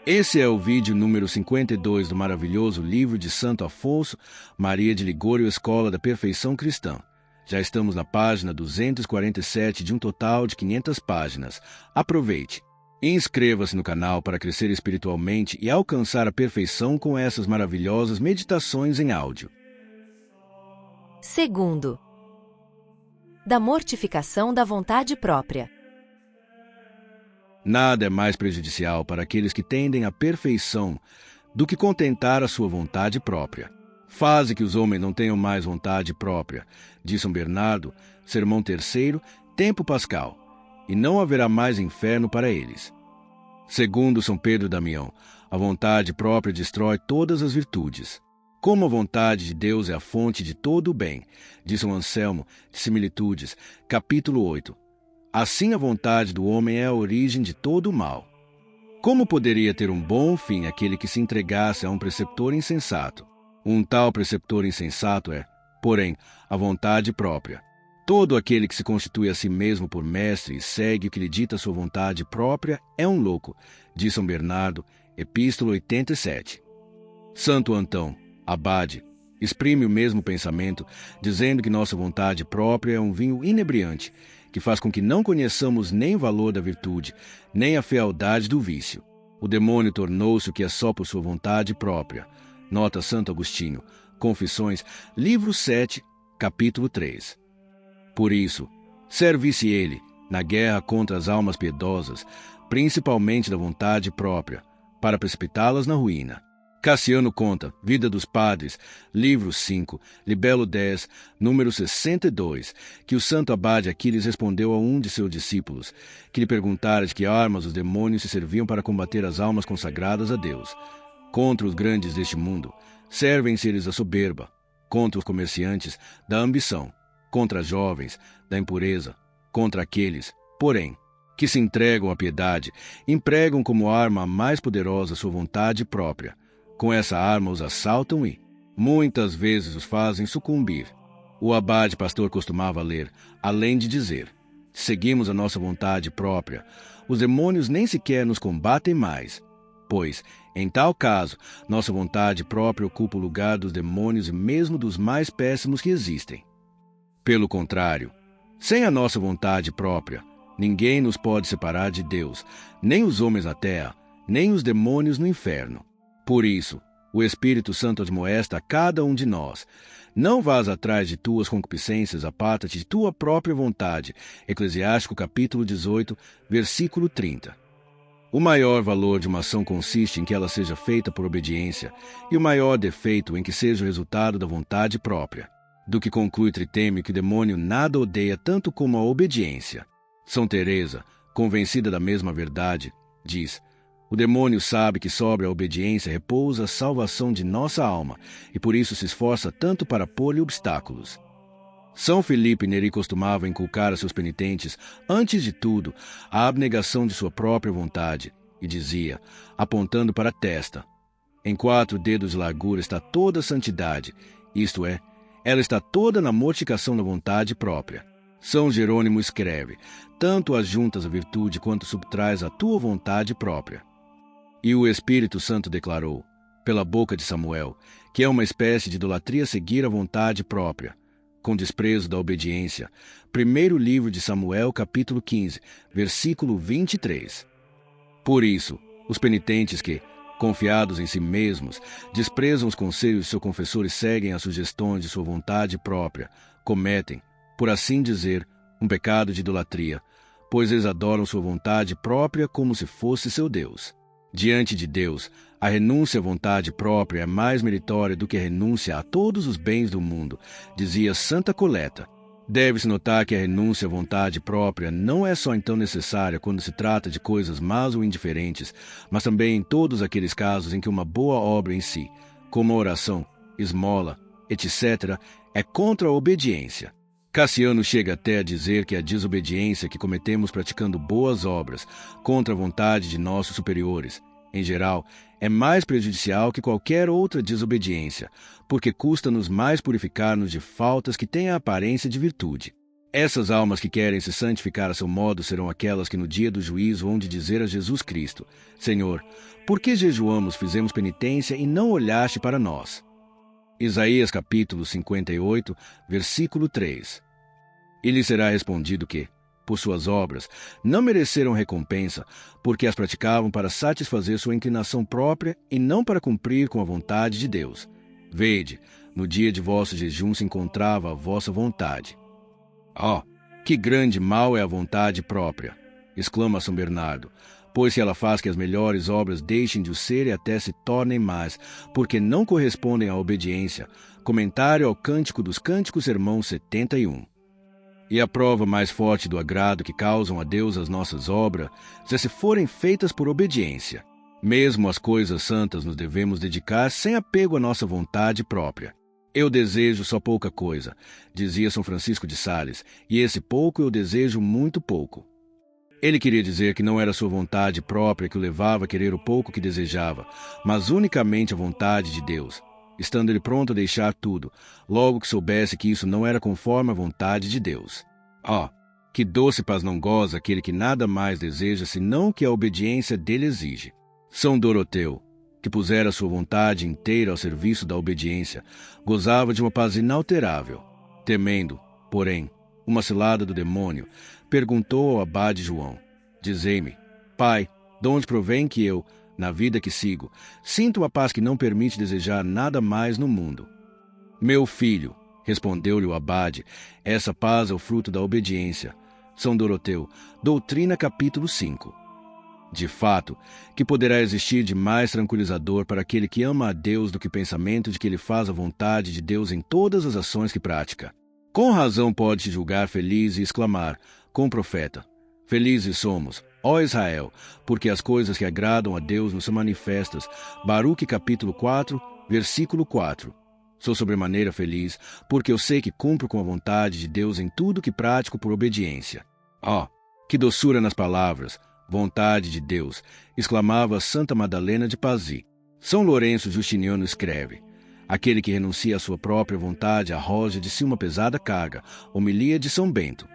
Esse é o vídeo número 52 do maravilhoso livro de Santo Afonso Maria de Ligório, Escola da Perfeição Cristã. Já estamos na página 247 de um total de 500 páginas. Aproveite! Inscreva-se no canal para crescer espiritualmente e alcançar a perfeição com essas maravilhosas meditações em áudio. Segundo, da mortificação da vontade própria. Nada é mais prejudicial para aqueles que tendem à perfeição do que contentar a sua vontade própria. Faze que os homens não tenham mais vontade própria, diz São Bernardo, Sermão 3º, Tempo Pascal, e não haverá mais inferno para eles. Segundo São Pedro Damião, a vontade própria destrói todas as virtudes. Como a vontade de Deus é a fonte de todo o bem, diz São Anselmo, de Similitudes, capítulo 8. Assim a vontade do homem é a origem de todo o mal. Como poderia ter um bom fim aquele que se entregasse a um preceptor insensato? Um tal preceptor insensato é, porém, a vontade própria. Todo aquele que se constitui a si mesmo por mestre e segue o que lhe dita sua vontade própria é um louco, diz São Bernardo, Epístola 87. Santo Antão, abade, exprime o mesmo pensamento, dizendo que nossa vontade própria é um vinho inebriante, que faz com que não conheçamos nem o valor da virtude, nem a fealdade do vício. O demônio tornou-se o que é só por sua vontade própria. Nota Santo Agostinho, Confissões, livro 7, capítulo 3. Por isso, serve-se ele, na guerra contra as almas piedosas, principalmente da vontade própria, para precipitá-las na ruína. Cassiano conta, Vida dos Padres, livro 5, libelo 10, número 62, que o santo abade Aquiles respondeu a um de seus discípulos, que lhe perguntara de que armas os demônios se serviam para combater as almas consagradas a Deus. Contra os grandes deste mundo, servem-se eles da soberba, contra os comerciantes, da ambição, contra os jovens, da impureza, contra aqueles, porém, que se entregam à piedade, empregam como arma a mais poderosa sua vontade própria. Com essa arma os assaltam e, muitas vezes, os fazem sucumbir. O abade pastor costumava ler, além de dizer, seguimos a nossa vontade própria, os demônios nem sequer nos combatem mais, pois, em tal caso, nossa vontade própria ocupa o lugar dos demônios e mesmo dos mais péssimos que existem. Pelo contrário, sem a nossa vontade própria, ninguém nos pode separar de Deus, nem os homens na terra, nem os demônios no inferno. Por isso, o Espírito Santo admoesta a cada um de nós. Não vás atrás de tuas concupiscências, aparta-te de tua própria vontade. Eclesiástico capítulo 18, versículo 30. O maior valor de uma ação consiste em que ela seja feita por obediência, e o maior defeito em que seja o resultado da vontade própria. Do que conclui Tritêmio que o demônio nada odeia tanto como a obediência. São Teresa, convencida da mesma verdade, diz: o demônio sabe que sobre a obediência repousa a salvação de nossa alma, e por isso se esforça tanto para pôr-lhe obstáculos. São Felipe Neri costumava inculcar a seus penitentes, antes de tudo, a abnegação de sua própria vontade, e dizia, apontando para a testa: em 4 dedos de largura está toda a santidade, isto é, ela está toda na mortificação da vontade própria. São Jerônimo escreve, tanto ajuntas a virtude quanto subtrais a tua vontade própria. E o Espírito Santo declarou, pela boca de Samuel, que é uma espécie de idolatria seguir a vontade própria, com desprezo da obediência. Primeiro livro de Samuel, capítulo 15, versículo 23. Por isso, os penitentes que, confiados em si mesmos, desprezam os conselhos de seu confessor e seguem as sugestões de sua vontade própria, cometem, por assim dizer, um pecado de idolatria, pois eles adoram sua vontade própria como se fosse seu Deus. Diante de Deus, a renúncia à vontade própria é mais meritória do que a renúncia a todos os bens do mundo, dizia Santa Coleta. Deve-se notar que a renúncia à vontade própria não é só então necessária quando se trata de coisas más ou indiferentes, mas também em todos aqueles casos em que uma boa obra em si, como a oração, esmola, etc., é contra a obediência. Cassiano chega até a dizer que a desobediência que cometemos praticando boas obras contra a vontade de nossos superiores, em geral, é mais prejudicial que qualquer outra desobediência, porque custa-nos mais purificar-nos de faltas que têm a aparência de virtude. Essas almas que querem se santificar a seu modo serão aquelas que no dia do juízo hão de dizer a Jesus Cristo: Senhor, por que jejuamos, fizemos penitência e não olhaste para nós? Isaías capítulo 58, versículo 3. E lhe será respondido que, por suas obras, não mereceram recompensa, porque as praticavam para satisfazer sua inclinação própria e não para cumprir com a vontade de Deus. Vede, no dia de vosso jejum se encontrava a vossa vontade. Oh, que grande mal é a vontade própria! Exclama São Bernardo, pois se ela faz que as melhores obras deixem de o ser e até se tornem más, porque não correspondem à obediência. Comentário ao Cântico dos Cânticos, sermão 71. E a prova mais forte do agrado que causam a Deus as nossas obras é se forem feitas por obediência. Mesmo as coisas santas nos devemos dedicar sem apego à nossa vontade própria. Eu desejo só pouca coisa, dizia São Francisco de Sales, e esse pouco eu desejo muito pouco. Ele queria dizer que não era sua vontade própria que o levava a querer o pouco que desejava, mas unicamente a vontade de Deus, estando ele pronto a deixar tudo, logo que soubesse que isso não era conforme a vontade de Deus. Oh, que doce paz não goza aquele que nada mais deseja senão o que a obediência dele exige. São Doroteu, que pusera sua vontade inteira ao serviço da obediência, gozava de uma paz inalterável. Temendo, porém, uma cilada do demônio, perguntou ao abade João: Dizei-me, Pai, de onde provém que eu, na vida que sigo, sinto uma paz que não permite desejar nada mais no mundo? Meu filho, respondeu-lhe o abade, essa paz é o fruto da obediência. São Doroteu, Doutrina capítulo 5. De fato, que poderá existir de mais tranquilizador para aquele que ama a Deus do que o pensamento de que ele faz a vontade de Deus em todas as ações que pratica? Com razão pode-se julgar feliz e exclamar, com o profeta: Felizes somos, ó Israel, porque as coisas que agradam a Deus nos são manifestas. Baruque capítulo 4, versículo 4. Sou sobremaneira feliz, porque eu sei que cumpro com a vontade de Deus em tudo que pratico por obediência. Oh, que doçura nas palavras! Vontade de Deus, exclamava Santa Madalena de Pazzi. São Lourenço Justiniano escreve: aquele que renuncia à sua própria vontade arroja de si uma pesada carga. Homilia de São Bento.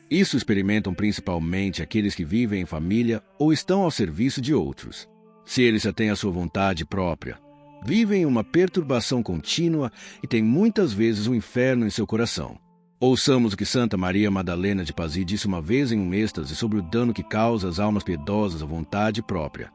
Isso experimentam principalmente aqueles que vivem em família ou estão ao serviço de outros. Se eles já têm a sua vontade própria, vivem uma perturbação contínua e têm muitas vezes um inferno em seu coração. Ouçamos o que Santa Maria Madalena de Pazzi disse uma vez em um êxtase sobre o dano que causa às almas piedosas a vontade própria.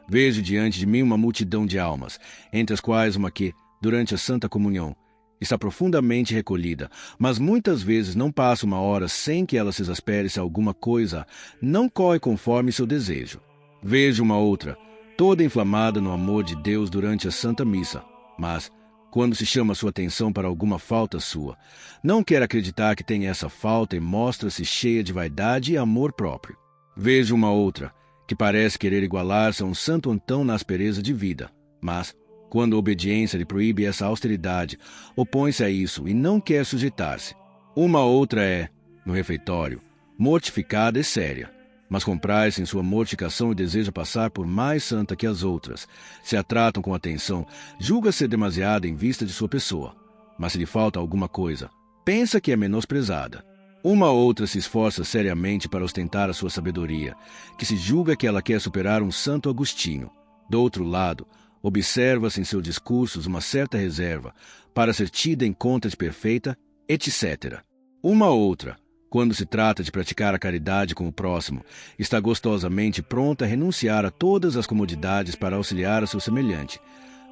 Vejo diante de mim uma multidão de almas, entre as quais uma que, durante a Santa Comunhão, está profundamente recolhida, mas muitas vezes não passa uma hora sem que ela se exaspere se alguma coisa não corre conforme seu desejo. Vejo uma outra, toda inflamada no amor de Deus durante a Santa Missa, mas, quando se chama sua atenção para alguma falta sua, não quer acreditar que tem essa falta e mostra-se cheia de vaidade e amor próprio. Vejo uma outra, que parece querer igualar-se a um Santo Antão na aspereza de vida, mas, quando a obediência lhe proíbe essa austeridade, opõe-se a isso e não quer sujeitar-se. Uma outra é, no refeitório, mortificada e séria, mas compraz-se em sua mortificação e deseja passar por mais santa que as outras. Se a tratam com atenção, julga ser demasiada em vista de sua pessoa, mas se lhe falta alguma coisa, pensa que é menosprezada. Uma outra se esforça seriamente para ostentar a sua sabedoria, que se julga que ela quer superar um Santo Agostinho. Do outro lado, observa-se em seus discursos uma certa reserva, para ser tida em conta de perfeita, etc. Uma outra, quando se trata de praticar a caridade com o próximo, está gostosamente pronta a renunciar a todas as comodidades para auxiliar a seu semelhante,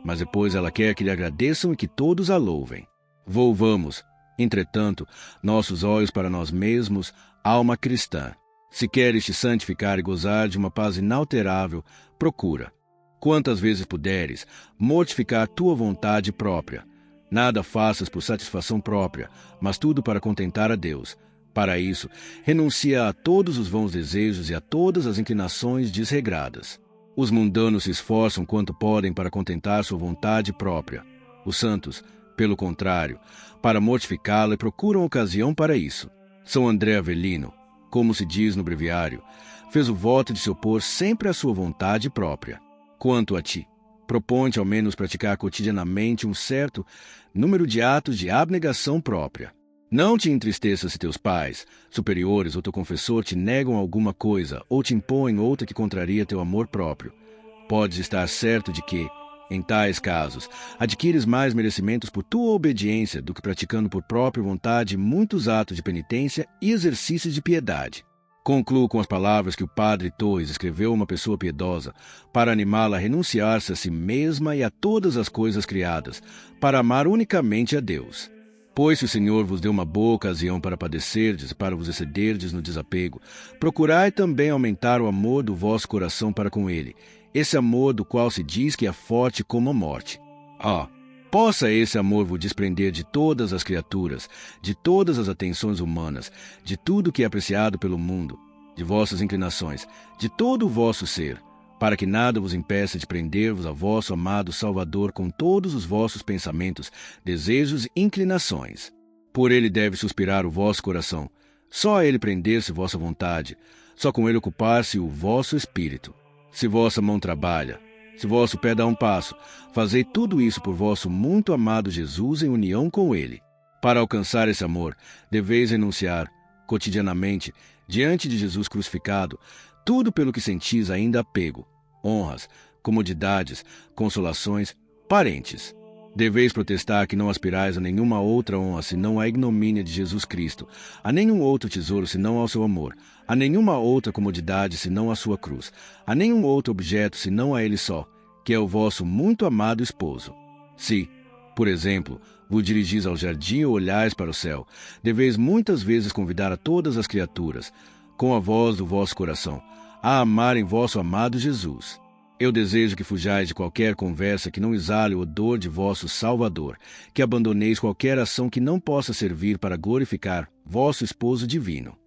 mas depois ela quer que lhe agradeçam e que todos a louvem. Volvamos, entretanto, nossos olhos para nós mesmos, alma cristã. Se queres te santificar e gozar de uma paz inalterável, procura, quantas vezes puderes, mortificar tua vontade própria. Nada faças por satisfação própria, mas tudo para contentar a Deus. Para isso, renuncia a todos os vãos desejos e a todas as inclinações desregradas. Os mundanos se esforçam quanto podem para contentar sua vontade própria. Os santos, pelo contrário, para mortificá-la, procuram ocasião para isso. São André Avelino, como se diz no breviário, fez o voto de se opor sempre à sua vontade própria. Quanto a ti, propõe-te ao menos praticar cotidianamente um certo número de atos de abnegação própria. Não te entristeças se teus pais, superiores ou teu confessor te negam alguma coisa ou te impõem outra que contraria teu amor próprio. Podes estar certo de que, em tais casos, adquires mais merecimentos por tua obediência do que praticando por própria vontade muitos atos de penitência e exercícios de piedade. Concluo com as palavras que o padre Torres escreveu a uma pessoa piedosa para animá-la a renunciar-se a si mesma e a todas as coisas criadas, para amar unicamente a Deus. Pois se o Senhor vos deu uma boa ocasião para padecerdes e para vos excederdes no desapego, procurai também aumentar o amor do vosso coração para com ele, esse amor do qual se diz que é forte como a morte. Possa esse amor vos desprender de todas as criaturas, de todas as atenções humanas, de tudo que é apreciado pelo mundo, de vossas inclinações, de todo o vosso ser, para que nada vos impeça de prender-vos a vosso amado Salvador com todos os vossos pensamentos, desejos e inclinações. Por ele deve suspirar o vosso coração, só a ele prender-se vossa vontade, só com ele ocupar-se o vosso espírito. Se vossa mão trabalha, se vosso pé dá um passo, fazei tudo isso por vosso muito amado Jesus em união com ele. Para alcançar esse amor, deveis renunciar, cotidianamente, diante de Jesus crucificado, tudo pelo que sentis ainda apego, honras, comodidades, consolações, parentes. Deveis protestar que não aspirais a nenhuma outra honra senão a ignomínia de Jesus Cristo, a nenhum outro tesouro senão ao seu amor, a nenhuma outra comodidade senão a sua cruz, a nenhum outro objeto senão a ele só, que é o vosso muito amado esposo. Se, por exemplo, vos dirigis ao jardim ou olhais para o céu, deveis muitas vezes convidar a todas as criaturas, com a voz do vosso coração, a amarem vosso amado Jesus. Eu desejo que fujais de qualquer conversa que não exale o odor de vosso Salvador, que abandoneis qualquer ação que não possa servir para glorificar vosso esposo divino.